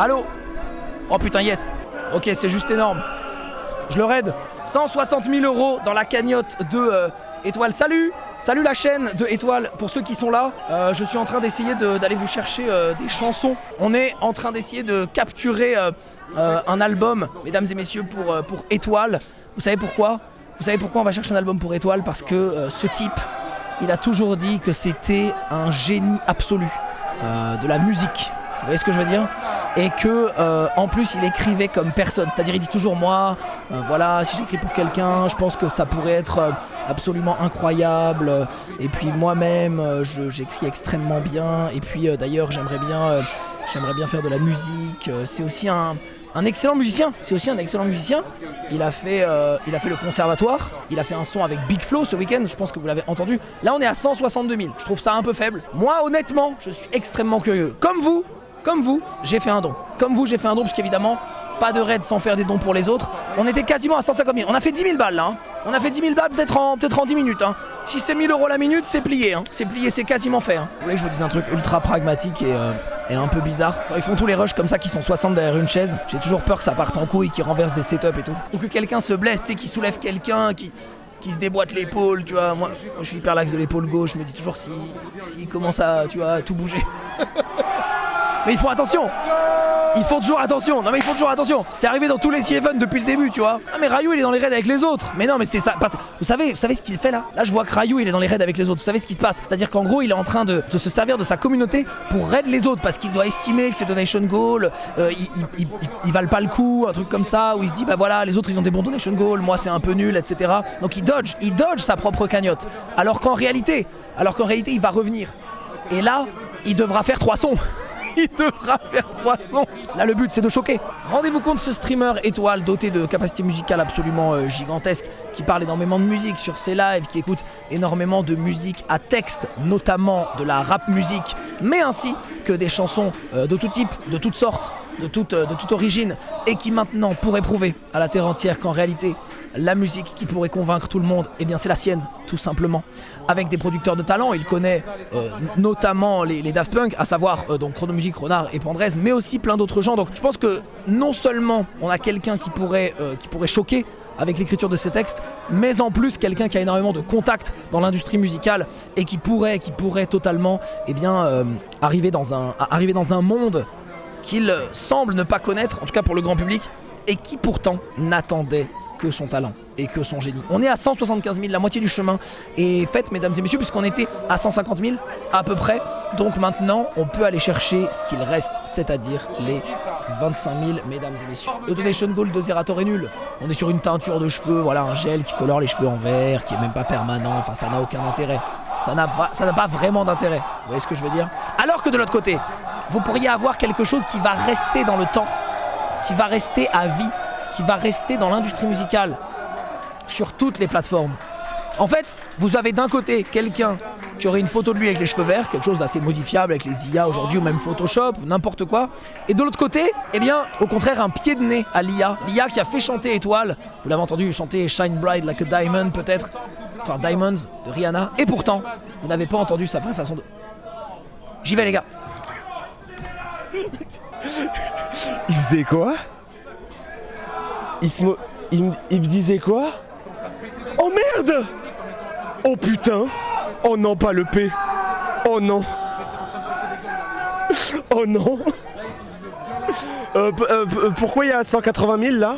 Allô? Oh putain, yes. Ok, c'est juste énorme. Je le raid. 160 000 € dans la cagnotte de Étoile. Salut la chaîne de Étoile. Pour ceux qui sont là, je suis en train d'essayer d'aller vous chercher des chansons. On est en train d'essayer de capturer un album, mesdames et messieurs, pour Étoile. Vous savez pourquoi? Vous savez pourquoi on va chercher un album pour Étoile? Parce que ce type, il a toujours dit que c'était un génie absolu de la musique. Vous voyez ce que je veux dire? Et que en plus il écrivait comme personne, c'est-à-dire il dit toujours moi, voilà, si j'écris pour quelqu'un, je pense que ça pourrait être absolument incroyable. Et puis moi-même, j'écris extrêmement bien. Et puis d'ailleurs, j'aimerais bien faire de la musique. C'est aussi un excellent musicien. Il a fait le conservatoire. Il a fait un son avec Big Flo ce week-end. Je pense que vous l'avez entendu. Là, on est à 162 000. Je trouve ça un peu faible. Moi, honnêtement, je suis extrêmement curieux. Comme vous, j'ai fait un don. Parce qu'évidemment, pas de raid sans faire des dons pour les autres. On était quasiment à 150 000. On a fait 10 000 balles là. On a fait 10 000 balles peut-être en 10 minutes. Si c'est 1 000 € la minute, c'est plié. C'est plié, c'est quasiment fait. Vous voulez que je vous dise un truc ultra pragmatique et un peu bizarre? Quand ils font tous les rushs comme ça qui sont 60 derrière une chaise, j'ai toujours peur que ça parte en couille, qu'ils renversent des setups et tout. Ou que quelqu'un se blesse, qu'il soulève quelqu'un, qui se déboîte l'épaule, tu vois. Moi, je suis hyper lax de l'épaule gauche. Je me dis toujours s'il commence à tout bouger. Mais il faut attention. Il faut toujours attention. C'est arrivé dans tous les C-Events depuis le début, tu vois. Ah mais Rayou il est dans les raids avec les autres. Mais non mais c'est ça. Vous savez ce qu'il fait là? Là je vois que Rayou il est dans les raids avec les autres. Vous savez ce qui se passe? C'est-à-dire qu'en gros il est en train de se servir de sa communauté pour raid les autres. Parce qu'il doit estimer que ces donation goals ils valent pas le coup. Un truc comme ça. Où il se dit bah voilà les autres ils ont des bons donation goals. Moi c'est un peu nul, etc. Donc il dodge sa propre cagnotte. Alors qu'en réalité il va revenir. Et là il devra faire 3 sons. Là le but c'est de choquer. Rendez-vous compte, ce streamer Étoile doté de capacités musicales absolument gigantesques, qui parle énormément de musique sur ses lives, qui écoute énormément de musique à texte, notamment de la rap musique, mais ainsi que des chansons de tout type, de toutes sortes, de toute origine, et qui maintenant pourrait prouver à la terre entière qu'en réalité la musique qui pourrait convaincre tout le monde, eh bien c'est la sienne, tout simplement. Avec des producteurs de talent, il connaît notamment les Daft Punk, à savoir donc Chronomusique, Renard et Pandrez, mais aussi plein d'autres gens. Donc je pense que non seulement on a quelqu'un qui pourrait choquer avec l'écriture de ses textes, mais en plus quelqu'un qui a énormément de contacts dans l'industrie musicale et qui pourrait totalement arriver dans un monde qu'il semble ne pas connaître, en tout cas pour le grand public, et qui pourtant n'attendait que son talent et que son génie. On est à 175 000, la moitié du chemin est faite, mesdames et messieurs, puisqu'on était à 150 000 à peu près. Donc maintenant, on peut aller chercher ce qu'il reste, c'est-à-dire les 25 000, mesdames et messieurs. Le donation goal de Zerator est nul. On est sur une teinture de cheveux, voilà, un gel qui colore les cheveux en vert, qui est même pas permanent, enfin ça n'a aucun intérêt. Ça n'a pas vraiment d'intérêt. Vous voyez ce que je veux dire? Alors que de l'autre côté, vous pourriez avoir quelque chose qui va rester dans le temps, qui va rester à vie, qui va rester dans l'industrie musicale sur toutes les plateformes. En fait, vous avez d'un côté quelqu'un qui aurait une photo de lui avec les cheveux verts, quelque chose d'assez modifiable avec les IA aujourd'hui ou même Photoshop ou n'importe quoi. Et de l'autre côté, eh bien, au contraire, un pied de nez à l'IA. L'IA qui a fait chanter Étoile. Vous l'avez entendu chanter Shine Bright Like a Diamond peut-être. Enfin Diamonds de Rihanna. Et pourtant, vous n'avez pas entendu sa vraie façon de... J'y vais les gars. Il faisait quoi? Il me disait quoi? Oh merde! Oh putain! Oh non, pas le P! Oh non! Oh non! Pourquoi il y a 180 000 là?